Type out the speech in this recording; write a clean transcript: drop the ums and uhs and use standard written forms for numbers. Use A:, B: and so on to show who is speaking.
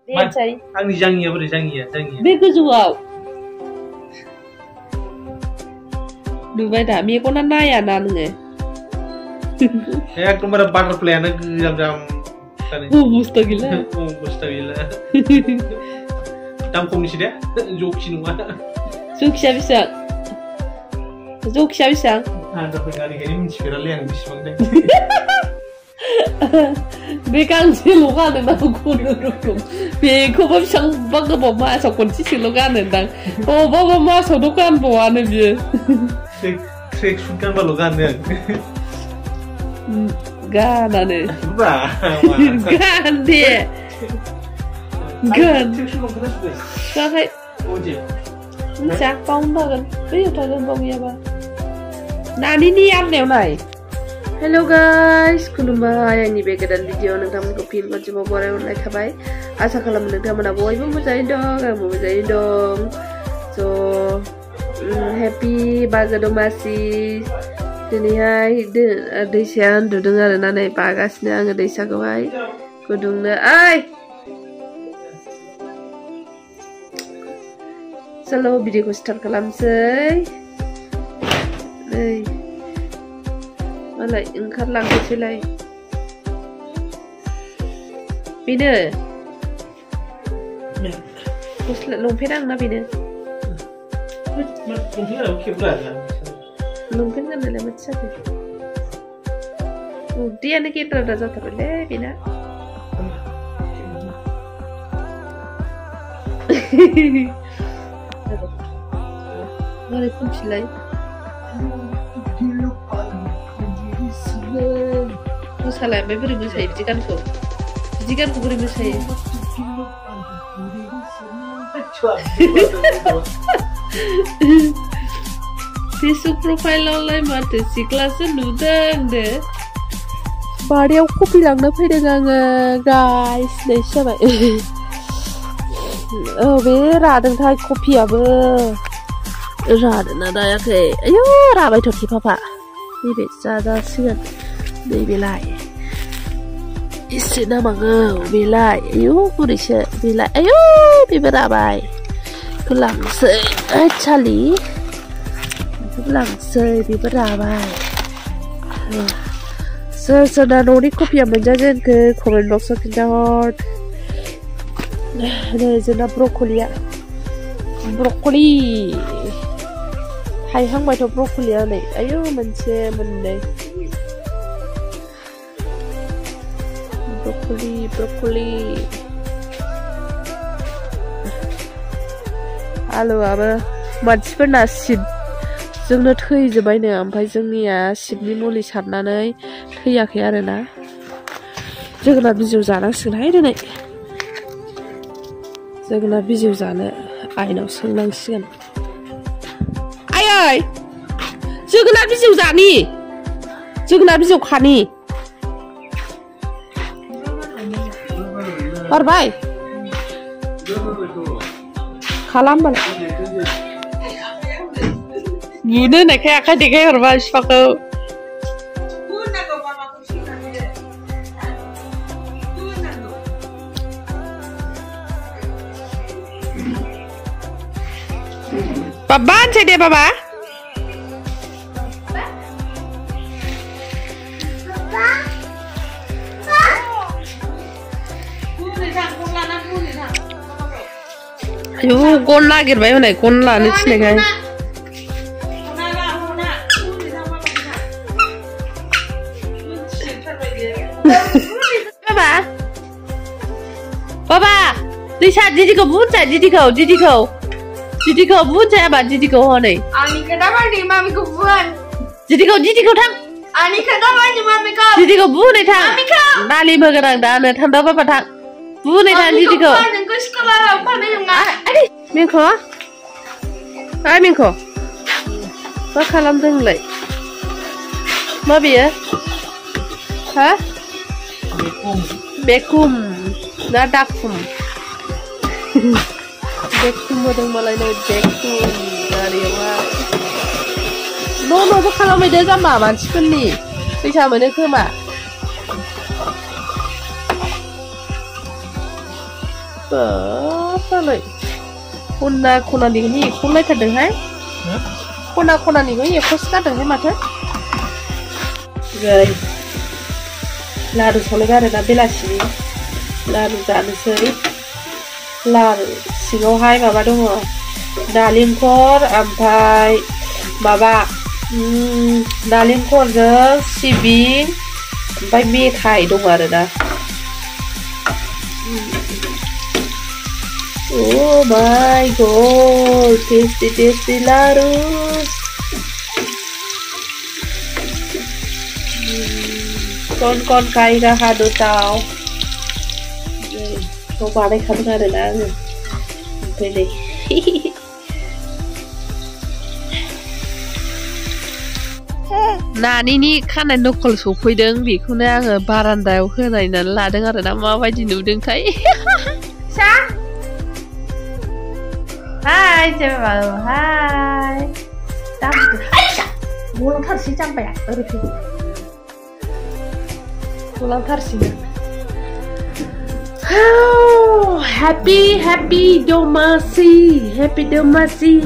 A: आंनि जाङिया बोरै जाङिया
B: बे गोजौआव नुबाय दा मेगना नायाना नोङो
A: एकदमबारे बाटारफ्लायानो गोजाम
B: बुस्थु गैला
A: दाम खमनिसो दे जखि नङा
B: जखिया बेसेबां
A: आंथ' फैनानैखायनो मिथिफेरालै आं बेसेबां दे
B: बे गांसेल' गानो ना खुनुरुखुम बेखौबो बेसेबांबा गोबाव मासाव खनसेसोल' गानोदां अबावबा मासावथ' गानबावानो बियो
A: ट्रेक सुट गानबाल' गानो आं
B: गानानो गान दे गान गाहाय मिथिया बावनो थागोन बैयाव थागोन बाव गैयाबा नानिनि आरनायाव नाय हेल' गाइस खुलुमबाय आंनि बे गोदान भिडिअ नोंथांमोनखौ फिन खनसेबाव बरायहरनाय थाबाय आसा खालामो नोंथांमोना बयबो मोजाङैनो दं आंबो मोजाङैनो दं स' हेपि मागो दमासि दिनैहाय दैसाया उन्दुदों आरोना नै बागासिनो आङो दैसाखौहाय गुदुंनो चलो भिडिअखौ स्टार्ट खालामसै नै मालाय ओंखारलांनोसैलाय बेनो गस्ला लंपेन्ट आंना बेनो लंपेन्ट गाननायलाय माथो जाखो उदैयानो गेद्राद्रा जाथारबायलै बेना मारै खनफिनलाय मोसालाय ओमफ्राय बोरै मोसायो बिदि गानखौ बोरै मोसायो फेसबुक प्रफाइलावलाय माथो सिख्लासो नुदों दे बारियाव कफि लांनो फैदों आङो गाइस नैसो जाबाय औ बे रादोंथाय कफियाबो रादोंना रायाखै आयौ राबायथ' थेफाफा नैबे जाजासिगोन नैबेलाय एसे नामाङो बेलाय आयौ बोरैसो बेलाय आयौ बेबो राबाय बेखौ लांसै चालि बेखौ लांसै बेबो राबाय सोर सोरना न'नि कफिया मोनजाजेनखो कमेन्ट बक्सआव खिन्थाहर नै जोंना ब्रक'लिया थायहांबायथ' ब्रक'लिया नै आयौ मोनसे मोननै ब्रक'लि आलुआबो मानसिफोरना सिबजोंनो थैजोब्बायनो ओमफ्राय जोंनिया सिबनि मुलि सारनानै थैयाखै आरोना जोगोनार बिजौ जानांसिगोनहाय दिनै जोगोनार बिजौ जानो आइनाव सोंनांसिगोन आयै जोगोनार बिजौ जानि जोगोनार बिजौ खानि हरबाय खालामबाय बुनो होननायखाय आखाइ देखाय हरबाय बिफाखौ Baba answer deh Baba. Ayo kon nagirबाय हनै kon लानो थिननायखाय Baba Baba Lisa didiखौ बुनसाय दिदिखौ बुनसाय आबा दिदिखौ हनै
C: आंनि खोथाबायदि मामिखौ बुन
B: दिदिखौ थां
C: आंनि खोथाबायदि मामिखौ
B: दिदिखौ बुनै थां नालि मोगोन आं दानो थांदा बाबा थां बुनै थां दिदिखौ
C: नोंखौ स्कुलाव फाननो नङा
B: मिंखो मिंखो मा खालामदों नोंलाय मा बेयो हा बेकुम ना दाकुम बेकुम होदों मालाय नै बेकुम गारियावहाय न'बो खालामहैदो जाम्बा मानसिफोरनि फैसा मोनो खोमा เลยคุณนาคุณอันนี้นี่คุณเลยถัดดึงให้คุณนาคุณอันนี้ก็ยังคุสกัดดึงให้มาเถอะเลยลาดูสองเลยกันนะเบลชีลาดูจานเสยลาสิงห์ให้มาบ้าดงดาลิมคอร์อัมพายมาบ้าดาลิมคอร์เจอซีบิงไปมีไข่ดงอะไรนะOh my god, tasty larus. Con cay ra ha đồ tao. Không qua đây không ra được đã rồi. Thôi đi. Nah ini kan endo kalau supui deng bi kuna barandai kuna ina la dengar nama apa di nudeng kai.
C: Sao?
B: Hai, chào bạn. Hai. Tao. Mua lon thar si chăm baya. Được. Mua lon thar si. Oh, happy Domasi. Happy Domasi.